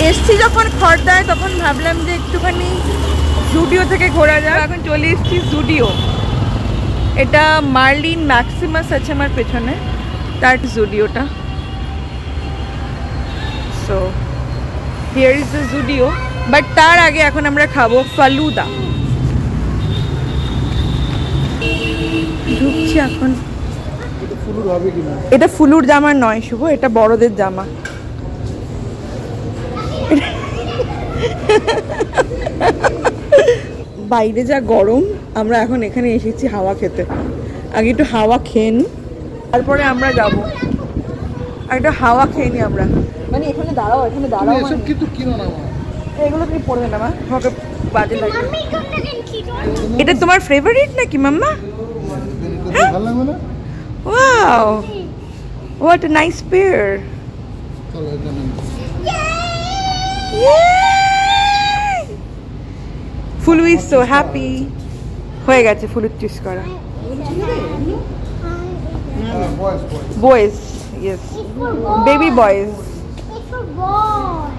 এসছি যখন খড়দায় তখন ভাবলাম যে একটুখানি জুডিও থেকে ঘোরা যাক। এখন চলে এসছি জুডিও। এটা মার্লিন ম্যাক্সিমাস আছে আমার পেছনে, তার জুডিওটা। So here is the Zudio, but তার আগে এখন আমরা খাবো ফালুদা। ঢুকছি এখন। এটা ফুলুর জামা নয় শুভ, এটা বড়দের জামা। বাইরে যা গরম, আমরা এখন এখানে এসেছি হাওয়া খেতে। আগে একটু হাওয়া খেয়ে নি, তারপরে আমরা যাবো। আর একটু হাওয়া খেয়ে নি আমরা। মানে এখানে দাঁড়াও, এখানে দাঁড়াও। এসব কিন্তু কিনো না মা, এগুলো তুমি পড়বে না মা, তোমাকে বাজে লাগে। এটা তোমার ফেভারিট নাকি মাম্মা? ভালো লাগবে না? Wow, what a nice pair. চলো এটা নাও। ফুলু is so happy. হয়ে গেছে ফুলু চুজ করা। Boys, yes. Baby boys.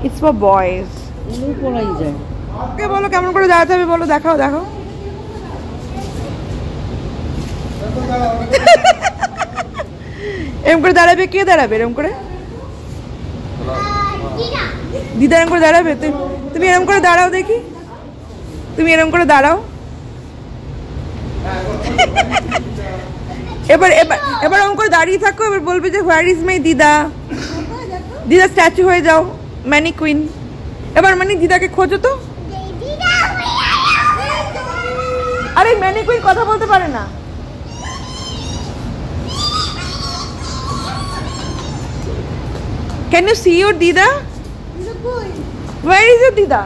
It's for boys. ওকে বলো কেমন করে দাঁড়াতে হবে, বলো, দেখাও দেখাও। এরকম করে দাঁড়াবে, কে দাঁড়াবে এরকম করে? দিদা এরকম করে দাঁড়াবে? তুমি এরকম করে দাঁড়াও দেখি, তুমি এরকম করে দাঁড়াও। এবার এবার এবার এরকম করে দাঁড়িয়ে থাকো, এবার বলবে যে হোয়ার ইজ মাই দিদা। দিদা স্ট্যাচু হয়ে যাও, ম্যানিকুইন। এবার মানে দিদাকে খোঁজো তো। আরে ম্যানিকুইন কথা বলতে পারে না। Can you see your Dida? Where is your Dida?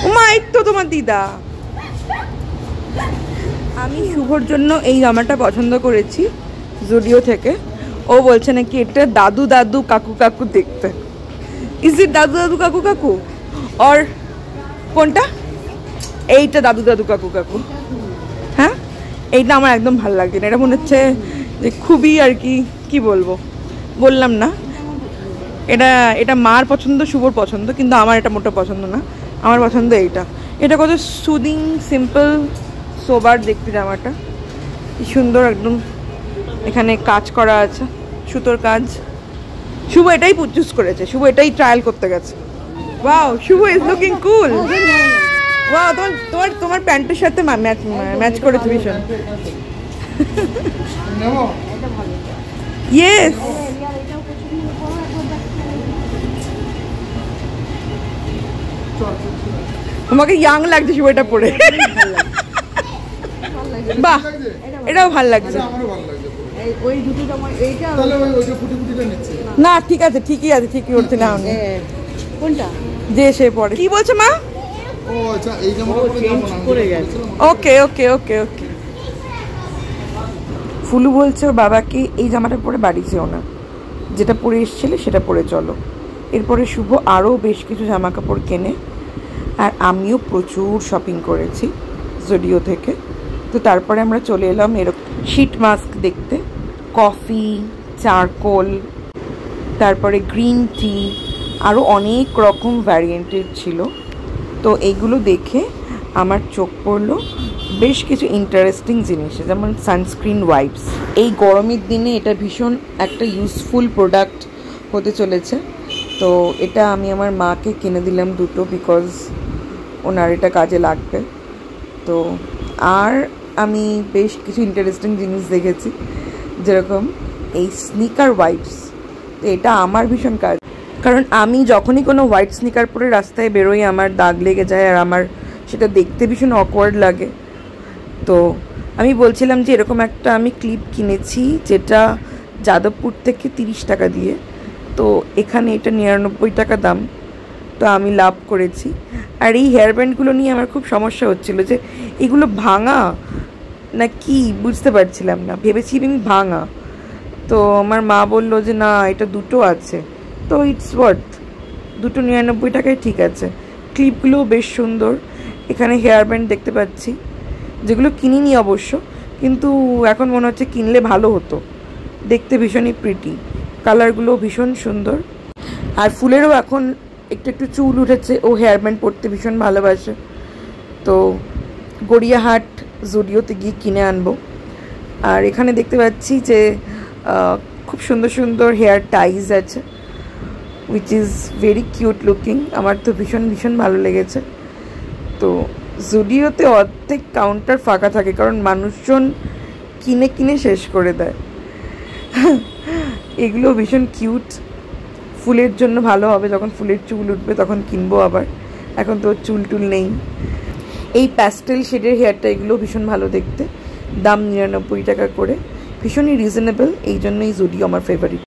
Uma, এই তো তোমার দিদা। আমি শুভর জন্য এই জামাটা পছন্দ করেছি জুডিও থেকে। ও বলছে নাকি এটা দাদু দাদু কাকু কাকু দেখতে। ইজ ইট দাদু দাদু কাকু কাকু? আর কোনটা? এইটা দাদু দাদু কাকু কাকু। হ্যাঁ, এইটা আমার একদম ভালো লাগছে না। এটা মনে হচ্ছে যে খুবই আর কি বলবো, বললাম না। এটা মার পছন্দ, শুভর পছন্দ, কিন্তু আমার এটা মোটা পছন্দ না। আমার পছন্দ এইটা। এটা কত সুদিং, সিম্পল, সোবার দেখতে জামাটা। কি সুন্দর একদম। এখানে কাজ করা আছে, সুতোর কাজ। শুভ এটাই চুজ করেছে, শুভ এটাই ট্রায়াল করতে গেছে। Wow, Shubho is looking cool. Wow, তোমার প্যান্টের সাথে ম্যাচ করেছে ভীষণ। ইয়েস, তোমাকে ইয়াং লাগছে শুভ এটা পরে। বাহ, এটাও ভাল লাগছে। না ঠিক আছে, ঠিকই আছে, ঠিকই করছে না। কোনটা যে সে পরে কি বলছে মা? ওকে ওকে ওকে ওকে। ফুলু বলছে ওর বাবাকে এই জামাটা পরে বাড়ি যেও না, যেটা পরে এসেছিলে সেটা পরে চলো। এরপরে শুভ আরও বেশ কিছু জামা কাপড় কেনে, আর আমিও প্রচুর শপিং করেছি জুডিও থেকে। তো তারপরে আমরা চলে এলাম এরকম শিট মাস্ক দেখতে, কফি, চারকোল, তারপরে গ্রিন টি, আরও অনেক রকম ভ্যারিয়েন্টের ছিল। তো এইগুলো দেখে আমার চোখ পড়লো বেশ কিছু ইন্টারেস্টিং জিনিসে, যেমন সানস্ক্রিন ওয়াইপস। এই গরমের দিনে এটা ভীষণ একটা ইউজফুল প্রোডাক্ট হতে চলেছে। তো এটা আমি আমার মাকে কিনে দিলাম দুটো, বিকজ ওনার এটা কাজে লাগবে। তো আর আমি বেশ কিছু ইন্টারেস্টিং জিনিস দেখেছি, যেরকম এই স্নিকার ওয়াইপস। তো এটা আমার ভীষণ কাজ, কারণ আমি যখনই কোনো হোয়াইট স্নিকার পরে রাস্তায় বেরোই আমার দাগ লেগে যায়, আর আমার সেটা দেখতে ভীষণ অকওয়ার্ড লাগে। তো আমি বলছিলাম যে এরকম একটা আমি ক্লিপ কিনেছি, যেটা যাদবপুর থেকে 30 টাকা দিয়ে। তো এখানে এটা 99 টাকা দাম। তো আমি লাভ করেছি। আর এই হেয়ার ব্যান্ডগুলো নিয়ে আমার খুব সমস্যা হচ্ছিল যে এগুলো ভাঙা না কি বুঝতে পারছিলাম না, ভেবেছি আমি ভাঙা। তো আমার মা বললো যে না, এটা দুটো আছে, তো ইটস ওয়ার্থ, দুটো 99 টাকায় ঠিক আছে। ক্লিপগুলোও বেশ সুন্দর। এখানে হেয়ার ব্যান্ড দেখতে পাচ্ছি, যেগুলো কিনিনি অবশ্য, কিন্তু এখন মনে হচ্ছে কিনলে ভালো হতো, দেখতে ভীষণই প্রিটি। কালারগুলো ভীষণ সুন্দর। আর ফুলেরও এখন একটু একটু চুল উঠেছে, ও হেয়ার ব্যান্ড পরতে ভীষণ ভালোবাসে, তো গড়িয়াহাট জুডিওতে গিয়ে কিনে আনবো। আর এখানে দেখতে পাচ্ছি যে খুব সুন্দর সুন্দর হেয়ার টাইজ আছে, which is very cute looking. আমার তো ভীষণ ভীষণ ভালো লেগেছে। তো জুডিওতে অর্ধেক কাউন্টার ফাঁকা থাকে, কারণ মানুষজন কিনে কিনে শেষ করে দেয়। এগুলো ভীষণ কিউট, ফুলের জন্য ভালো হবে, যখন ফুলের চুল উঠবে তখন কিনবো আবার, এখন তো চুল টুল নেই। এই প্যাস্টেল শেডের হেয়ারটা এগুলো ভীষণ ভালো দেখতে, দাম 99 টাকা করে, ভীষণই রিজনেবল, এই জন্যই জুডিও আমার ফেভারিট।